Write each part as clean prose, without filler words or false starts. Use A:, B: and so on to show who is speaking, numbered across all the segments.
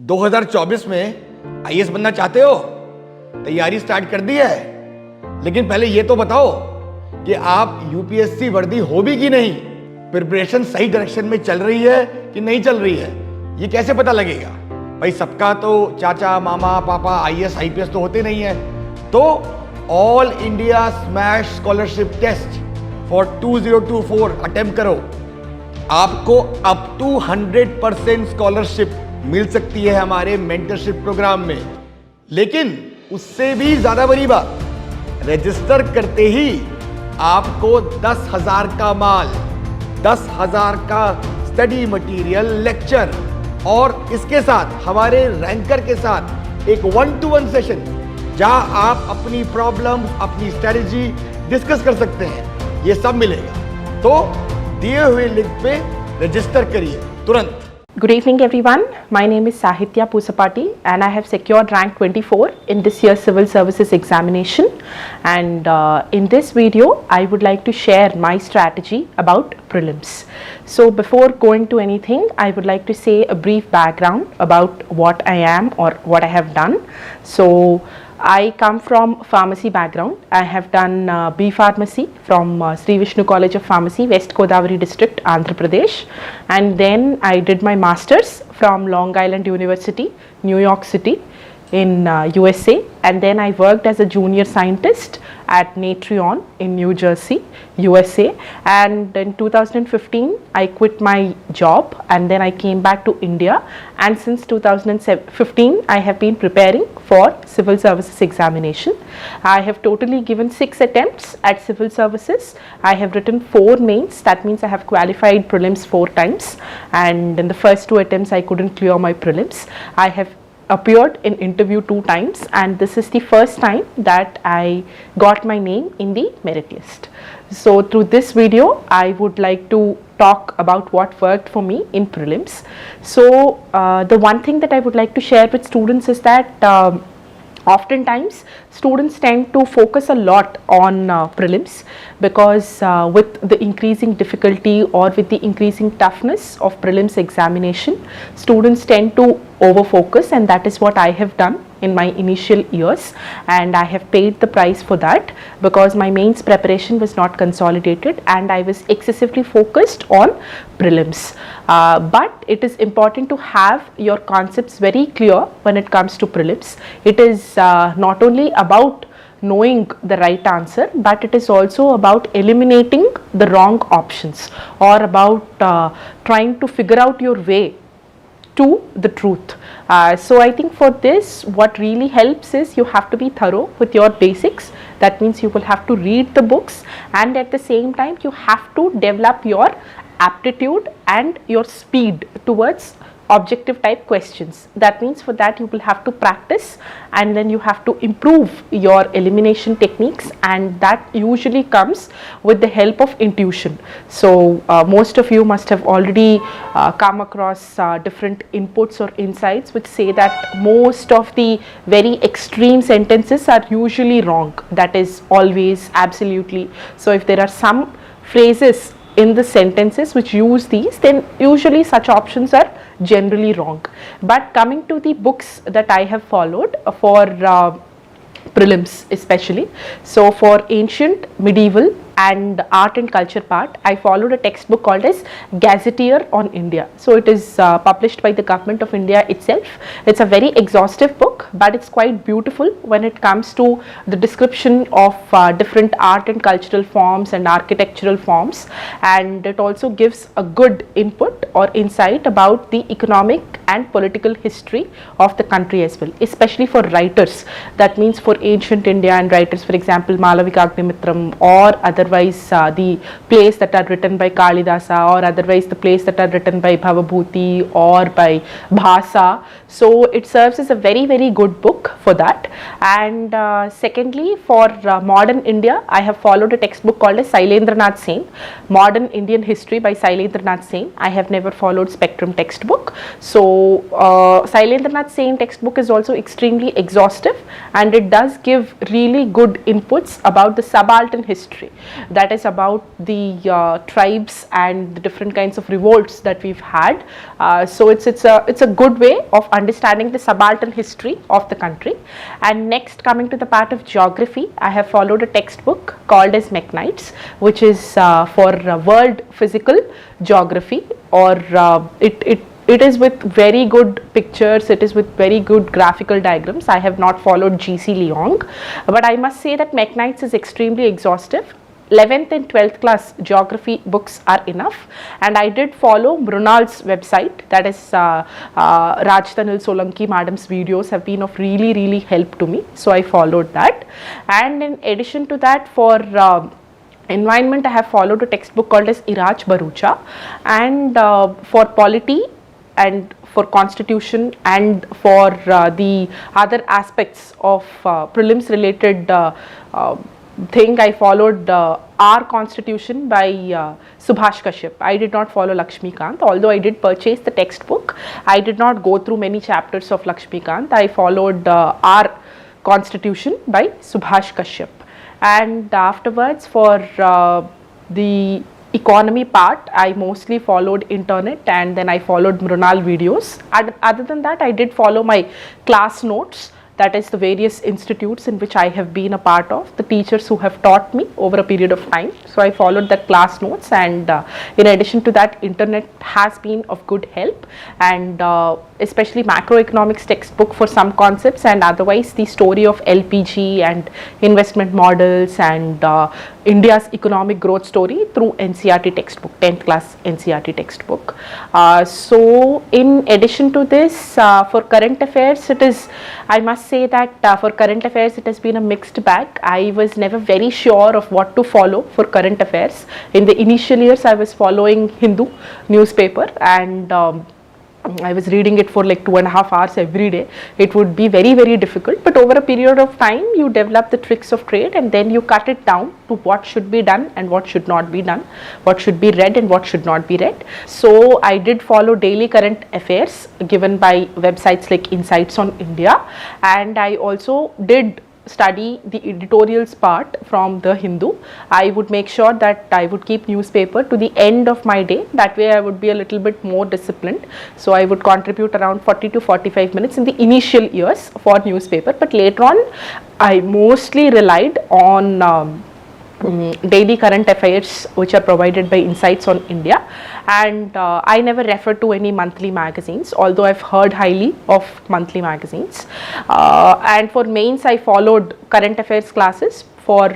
A: 2024 में आईएएस बनना चाहते हो? तैयारी स्टार्ट कर दी है? लेकिन पहले ये तो बताओ कि आप यूपीएससी वर्दी हो भी कि नहीं? प्रिपरेशन सही डायरेक्शन में चल रही है कि नहीं चल रही है? ये कैसे पता लगेगा? भाई सबका तो चाचा मामा पापा आईएएस आईपीएस तो होते नहीं है। तो all India smash scholarship test for 2024 attempt करो। आपको अप टू 100% स्कॉलरशिप मिल सकती है हमारे मेंटरशिप प्रोग्राम में। लेकिन उससे भी ज्यादा बड़ी बात, रजिस्टर करते ही आपको 10,000 का माल, 10,000 का स्टडी मटेरियल, लेक्चर और इसके साथ हमारे रैंकर के साथ एक 1-to-1 सेशन जहां आप अपनी प्रॉब्लम, अपनी स्ट्रेटजी डिस्कस कर सकते हैं, ये सब मिलेगा। तो दिए हुए लिंक पे रजिस्टर करिए तुरंत।
B: Good evening everyone, my name is Sahitya Pusapati and I have secured rank 24 in this year's civil services examination, and in this video I would like to share my strategy about prelims. So before going to anything, I would like to say a brief background about what I am or what I have done. So I come from pharmacy background. I have done B Pharmacy from Sri Vishnu College of Pharmacy, West Godavari District, Andhra Pradesh, and then I did my masters from Long Island University, New York City in USA, and then I worked as a junior scientist at Natrion in New Jersey, USA, and in 2015 I quit my job and then I came back to India, and since 2015 I have been preparing for civil services examination. I have totally given 6 attempts at civil services. I have written 4 mains, that means I have qualified prelims 4 times, and in the first 2 attempts I couldn't clear my prelims. I have appeared in interview 2 times, and this is the first time that I got my name in the merit list. So through this video I would like to talk about what worked for me in prelims. So the one thing that I would like to share with students is that oftentimes students tend to focus a lot on prelims because with the increasing difficulty or with the increasing toughness of prelims examination, students tend to over focus, and that is what I have done in my initial years, and I have paid the price for that because my mains preparation was not consolidated and I was excessively focused on prelims. But it is important to have your concepts very clear when it comes to prelims. It is not only about knowing the right answer, but it is also about eliminating the wrong options or about trying to figure out your way to the truth. So I think for this what really helps is you have to be thorough with your basics. That means you will have to read the books, and at the same time you have to develop your aptitude and your speed towards objective type questions. That means for that you will have to practice, and then you have to improve your elimination techniques, and that usually comes with the help of intuition. So most of you must have already come across different inputs or insights which say that most of the very extreme sentences are usually wrong. That is always, absolutely. So if there are some phrases in the sentences which use these, then usually such options are generally wrong. But coming to the books that I have followed for prelims especially, so for ancient, medieval and art and culture part, I followed a textbook called as Gazetteer on India. So it is published by the government of India itself. It's a very exhaustive book, but it's quite beautiful when it comes to the description of different art and cultural forms and architectural forms, and it also gives a good input or insight about the economic and political history of the country as well, especially for writers. That means for ancient India and writers, for example Malavika Agnimitram, or otherwise the plays that are written by Kalidasa, or otherwise the plays that are written by Bhavabhuti or by Bhasa. So it serves as a very good book for for that. And secondly, for modern India, I have followed a textbook called as Shailendranath Sen, Modern Indian History by Shailendranath Sen. I have never followed Spectrum textbook. So Shailendranath Sen textbook is also extremely exhaustive, and it does give really good inputs about the subaltern history, that is about the tribes and the different kinds of revolts that we've had. So it's a good way of understanding the subaltern history of the country. And next, coming to the part of geography, I have followed a textbook called as McKnight's, which is for world physical geography, or it is with very good pictures, it is with very good graphical diagrams. I have not followed G.C. Leong, but I must say that McKnight's is extremely exhaustive. 11th and 12th class geography books are enough, and I did follow Mrunal's website, that is Rajtanil Solanki madam's videos have been of really help to me, so I followed that. And in addition to that, for environment, I have followed a textbook called as Iraj Barucha, and for polity and for constitution and for the other aspects of prelims related thing, I followed Our Constitution by Subhash Kashyap. I did not follow Lakshmikant, although I did purchase the textbook. I did not go through many chapters of Lakshmikant. I followed Our Constitution by Subhash Kashyap. And afterwards, for the economy part, I mostly followed internet, and then I followed Mrunal videos. Other than that, I did follow my class notes, that is the various institutes in which I have been a part of, the teachers who have taught me over a period of time. So I followed that class notes, and in addition to that, internet has been of good help, and especially macroeconomics textbook for some concepts, and otherwise the story of LPG and investment models and India's economic growth story through NCERT textbook, 10th class NCERT textbook. So in addition to this, for current affairs, it is, I must say that for current affairs it has been a mixed bag. I was never very sure of what to follow for current affairs. In the initial years, I was following Hindu newspaper, and I was reading it for like 2.5 hours every day. It would be very difficult, but over a period of time you develop the tricks of trade, and then you cut it down to what should be done and what should not be done, what should be read and what should not be read. So I did follow daily current affairs given by websites like Insights on India, and I also did study the editorials part from the Hindu. I would make sure that I would keep newspaper to the end of my day. That way I would be a little bit more disciplined. So I would contribute around 40 to 45 minutes in the initial years for newspaper, but later on I mostly relied on daily current affairs which are provided by Insights on India, and I never referred to any monthly magazines, although I've heard highly of monthly magazines. And for mains, I followed current affairs classes for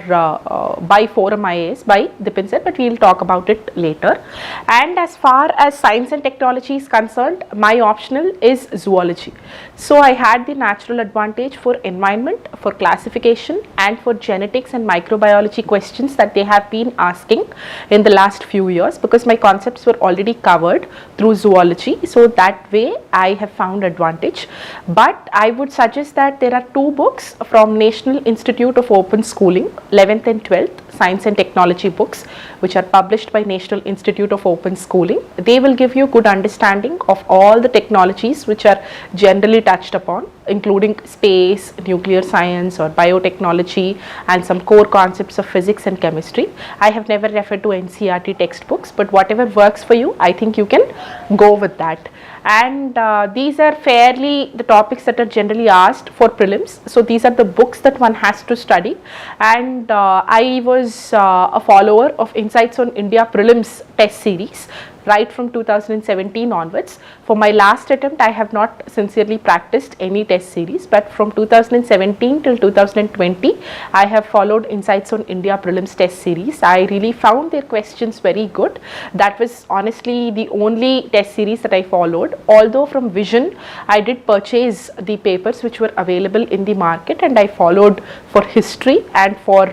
B: by Forum IAS by Dipin sir, but we'll talk about it later. And as far as science and technology is concerned, my optional is zoology. So I had the natural advantage for environment, for classification, and for genetics and microbiology questions that they have been asking in the last few years, because my concepts were already covered through zoology. So that way I have found advantage. But I would suggest that there are 2 books from National Institute of Open Schooling, 11th and 12th science and technology books, which are published by National Institute of Open Schooling. They will give you good understanding of all the technologies which are generally touched upon, including space, nuclear science or biotechnology, and some core concepts of physics and chemistry. I have never referred to NCERT textbooks, but whatever works for you, I think you can go with that. And these are fairly the topics that are generally asked for prelims. So these are the books that one has to study, and I was a follower of Insights on India prelims test series right from 2017 onwards. For my last attempt, I have not sincerely practiced any test series, but from 2017 till 2020, I have followed Insights on India prelims test series. I really found their questions very good. That was honestly the only test series that I followed. Although from Vision, I did purchase the papers which were available in the market, and I followed for history and for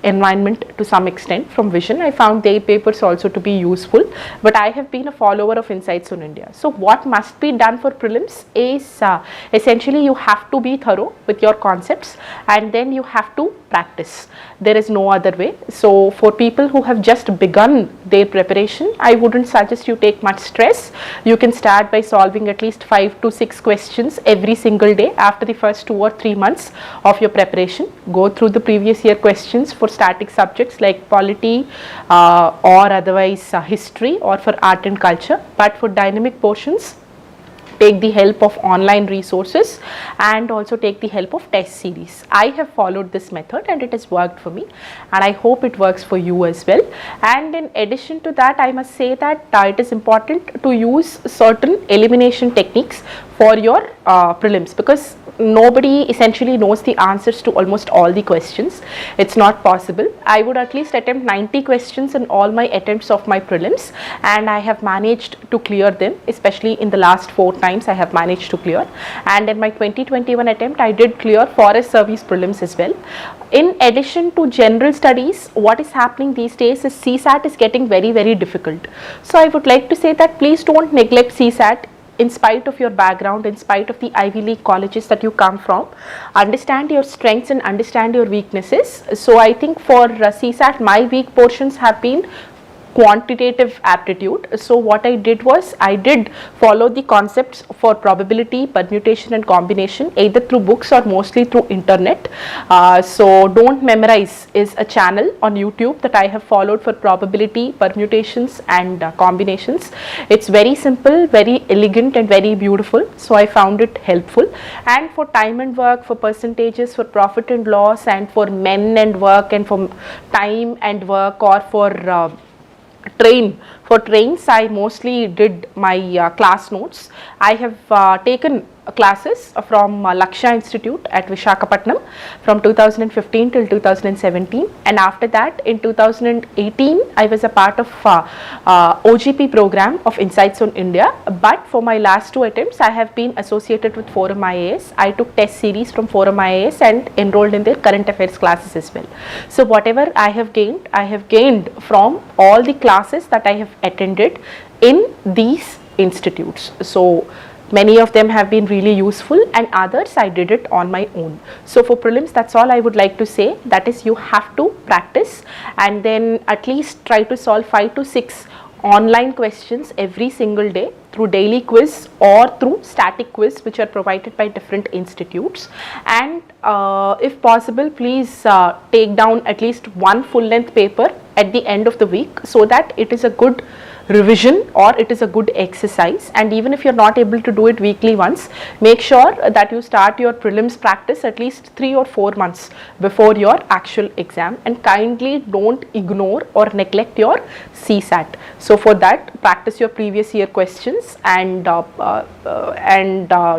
B: environment to some extent from Vision. I found their papers also to be useful, but I have been a follower of Insights on India. So what must be done for prelims is essentially you have to be thorough with your concepts, and then you have to practice. There is no other way. So for people who have just begun their preparation, I wouldn't suggest you take much stress. You can start by solving at least 5 to 6 questions every single day after the first 2 or 3 months of your preparation. Go through the previous year questions for static subjects like polity or otherwise history, or for art and culture. But for dynamic portions, take the help of online resources and also take the help of test series. I have followed this method and it has worked for me, and I hope it works for you as well. And in addition to that, I must say that it is important to use certain elimination techniques for your prelims, because nobody essentially knows the answers to almost all the questions. It's not possible. I would at least attempt 90 questions in all my attempts of my prelims, and I have managed to clear them, especially in the last 4 times I have managed to clear. And in my 2021 attempt, I did clear forest service prelims as well. In addition to general studies, what is happening these days is CSAT is getting very, very difficult. So I would like to say that please don't neglect CSAT. In spite of your background, in spite of the Ivy League colleges that you come from, understand your strengths and understand your weaknesses. So I think for CSAT, my weak portions have been quantitative aptitude. So what I did was, I did follow the concepts for probability, permutation and combination either through books or mostly through internet. So Don't Memorize is a channel on YouTube that I have followed for probability, permutations and combinations. It's very simple, very elegant and very beautiful. So I found it helpful. And for time and work, for percentages, for profit and loss, and for men and work, and for time and work, or for for trains, I mostly did my class notes. I have taken classes from Lakshya Institute at Visakhapatnam from 2015 till 2017, and after that in 2018 I was a part of OGP program of Insights on India. But for my last 2 attempts, I have been associated with Forum IAS. I took test series from Forum IAS and enrolled in their current affairs classes as well. So whatever I have gained from all the classes that I have attended in these institutes. So many of them have been really useful, and others I did it on my own. So for prelims, that's all I would like to say. That is, you have to practice and then at least try to solve 5 to 6 online questions every single day through daily quiz or through static quiz, which are provided by different institutes. And if possible, please take down at least 1 full-length paper at the end of the week, so that it is a good revision or it is a good exercise. And even if you're not able to do it weekly once, make sure that you start your prelims practice at least 3 or 4 months before your actual exam, and kindly don't ignore or neglect your CSAT. So for that, practice your previous year questions and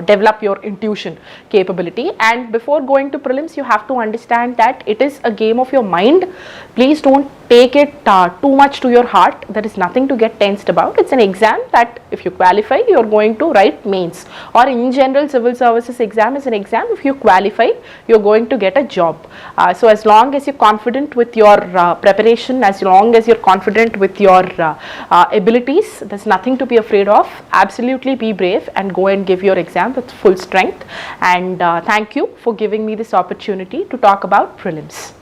B: develop your intuition capability. And before going to prelims, you have to understand that it is a game of your mind. Please don't take it too much to your heart. There is nothing to get tensed about. It's an exam that if you qualify, you're going to write mains, or in general civil services exam is an exam. If you qualify, you're going to get a job. So as long as you're confident with your preparation, as long as you're confident with your abilities, there's nothing to be afraid of. Absolutely be brave and go and give your exam with full strength. And thank you for giving me this opportunity to talk about prelims.